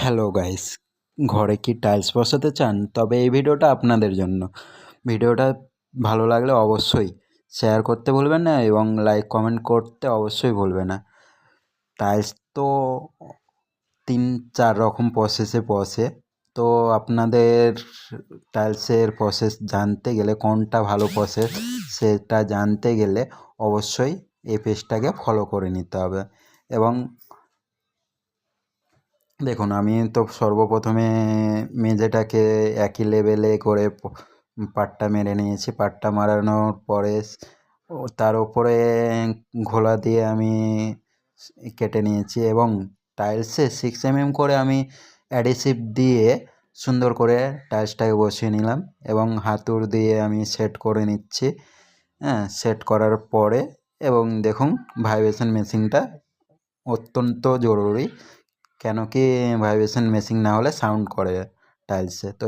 Hello guys, ঘরে কি tiles বসাতে চান? তবে এই ভিডিওটা আপনাদের জন্য। ভিডিওটা ভালো লাগলে অবশ্যই শেয়ার করতে ভুলবেন না এবং লাইক কমেন্ট করতে অবশ্যই ভুলবেন না। টাইলস তো 3-4 রকম প্রসেসে বসে। তো আপনাদের টাইলসের প্রসেস জানতে গেলে কোনটা ভালো প্রসেস সেটা জানতে গেলে অবশ্যই এই পেজটাকে ফলো করে নিতে হবে। এবং দেখুন, আমি তো সর্বপ্রথমে মেঝেটাকে একই লেভেলে করে পাটটা মেরে নিয়েছি। পাটটা মারানোর পরে তার উপরে ঘোলা দিয়ে আমি কেটে নিয়েছি এবং টাইলসে 6 mm করে আমি অ্যাডিসিভ দিয়ে সুন্দর করে টাইলসটাকে বসিয়ে নিলাম এবং হাতুড় দিয়ে আমি সেট করে নিচ্ছি। হ্যাঁ, সেট করার পরে এবং দেখুন ভাইব্রেশন মেশিনটা অত্যন্ত জরুরি। কেন কি ভাইব্রেশন মেশিন না হলে সাউন্ড করে টাইলসে। তো